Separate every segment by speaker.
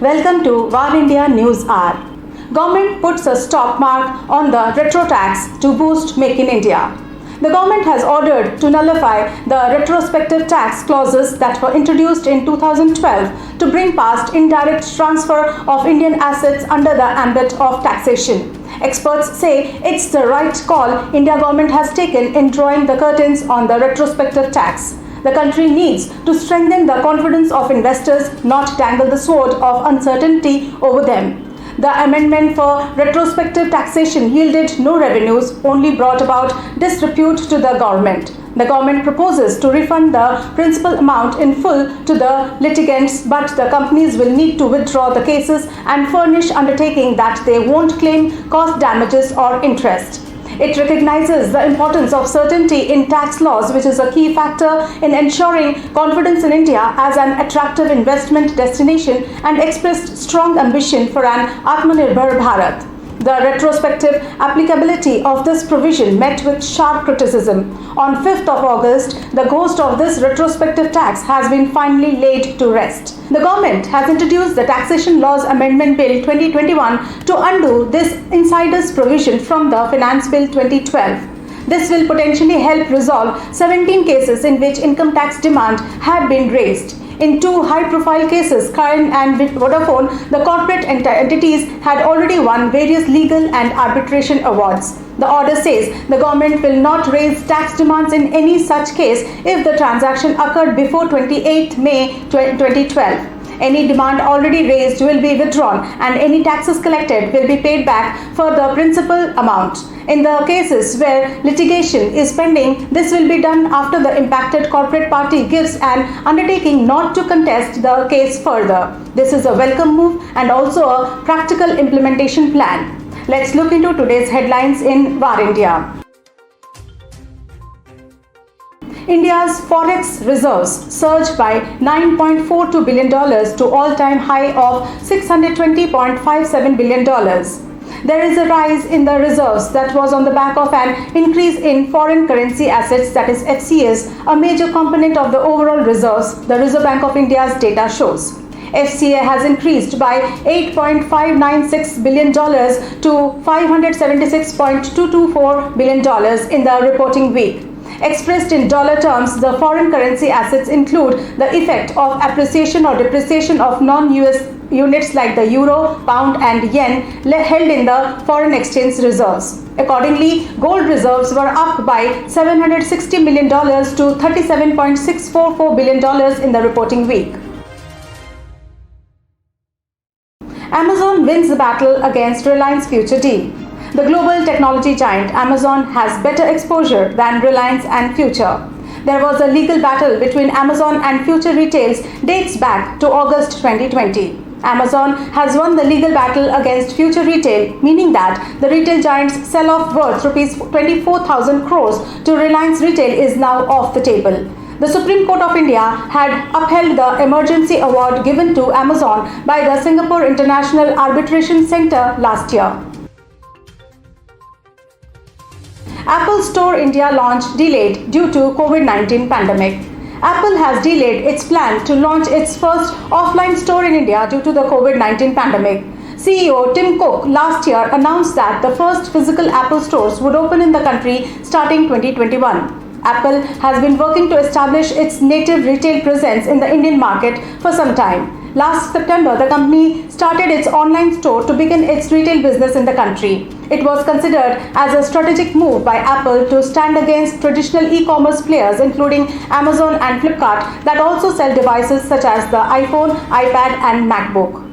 Speaker 1: Welcome to VAR India News Hour. Government puts a stop mark on the retro tax to boost Make in India. The government has ordered to nullify the retrospective tax clauses that were introduced in 2012 to bring past indirect transfer of Indian assets under the ambit of taxation. Experts say it's the right call India government has taken in drawing the curtains on the retrospective tax. The country needs to strengthen the confidence of investors, not dangle the sword of uncertainty over them. The amendment for retrospective taxation yielded no revenues, only brought about disrepute to the government. The government proposes to refund the principal amount in full to the litigants, but the companies will need to withdraw the cases and furnish undertaking that they won't claim cost damages or interest. It recognizes the importance of certainty in tax laws, which is a key factor in ensuring confidence in India as an attractive investment destination, and expressed strong ambition for an Atmanirbhar Bharat. The retrospective applicability of this provision met with sharp criticism. On 5th of August, the ghost of this retrospective tax has been finally laid to rest. The government has introduced the Taxation Laws Amendment Bill 2021 to undo this insider's provision from the Finance Bill 2012. This will potentially help resolve 17 cases in which income tax demand had been raised. In two high-profile cases, Karan and Vodafone, the corporate entities had already won various legal and arbitration awards. The order says the government will not raise tax demands in any such case if the transaction occurred before 28 May 2012. Any demand already raised will be withdrawn and any taxes collected will be paid back for the principal amount. In the cases where litigation is pending, this will be done after the impacted corporate party gives an undertaking not to contest the case further. This is a welcome move and also a practical implementation plan. Let's look into today's headlines in VAR India. India's forex reserves surged by $9.42 billion to all-time high of $620.57 billion. There is a rise in the reserves that was on the back of an increase in foreign currency assets, that is FCAs, a major component of the overall reserves, the Reserve Bank of India's data shows. FCA has increased by $8.596 billion to $576.224 billion in the reporting week. Expressed in dollar terms, the foreign currency assets include the effect of appreciation or depreciation of non-US units like the euro, pound and yen held in the foreign exchange reserves. Accordingly, gold reserves were up by $760 million to $37.644 billion in the reporting week. Amazon wins the battle against Reliance Future deal. The global technology giant Amazon has better exposure than Reliance and Future. There was a legal battle between Amazon and Future Retails dates back to August 2020. Amazon has won the legal battle against Future Retail, meaning that the retail giant's sell-off worth Rs 24,000 crores to Reliance Retail is now off the table. The Supreme Court of India had upheld the emergency award given to Amazon by the Singapore International Arbitration Centre last year. Apple Store India launch delayed due to COVID-19 pandemic. Apple has delayed its plan to launch its first offline store in India due to the COVID-19 pandemic. CEO Tim Cook last year announced that the first physical Apple stores would open in the country starting 2021. Apple has been working to establish its native retail presence in the Indian market for some time. Last September, the company started its online store to begin its retail business in the country. It was considered as a strategic move by Apple to stand against traditional e-commerce players including Amazon and Flipkart that also sell devices such as the iPhone, iPad and MacBook.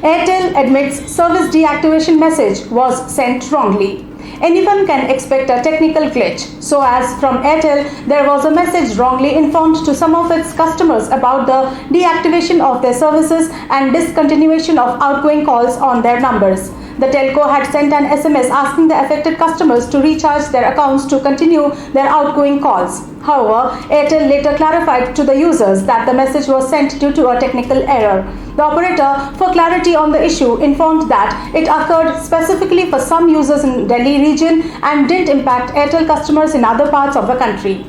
Speaker 1: Airtel admits service deactivation message was sent wrongly. Anyone can expect a technical glitch. So as from Airtel, there was a message wrongly informed to some of its customers about the deactivation of their services and discontinuation of outgoing calls on their numbers. The telco had sent an SMS asking the affected customers to recharge their accounts to continue their outgoing calls. However, Airtel later clarified to the users that the message was sent due to a technical error. The operator, for clarity on the issue, informed that it occurred specifically for some users in Delhi region and didn't impact Airtel customers in other parts of the country.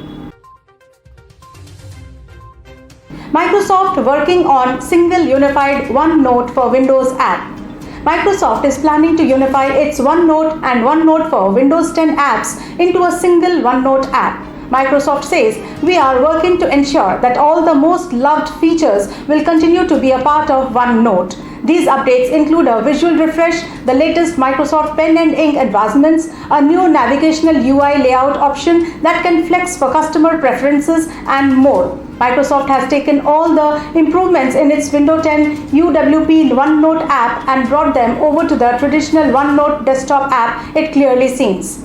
Speaker 1: Microsoft working on single unified OneNote for Windows app. Microsoft is planning to unify its OneNote and OneNote for Windows 10 apps into a single OneNote app. Microsoft says, "We are working to ensure that all the most loved features will continue to be a part of OneNote." These updates include a visual refresh, the latest Microsoft Pen and Ink advancements, a new navigational UI layout option that can flex for customer preferences, and more. Microsoft has taken all the improvements in its Windows 10 UWP OneNote app and brought them over to the traditional OneNote desktop app, it clearly seems.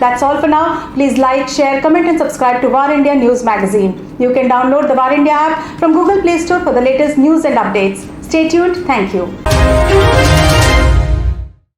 Speaker 1: That's all for now. Please like, share, comment and subscribe to Var India News Magazine. You can download the Var India app from Google Play Store for the latest news and updates. Stay tuned. Thank you.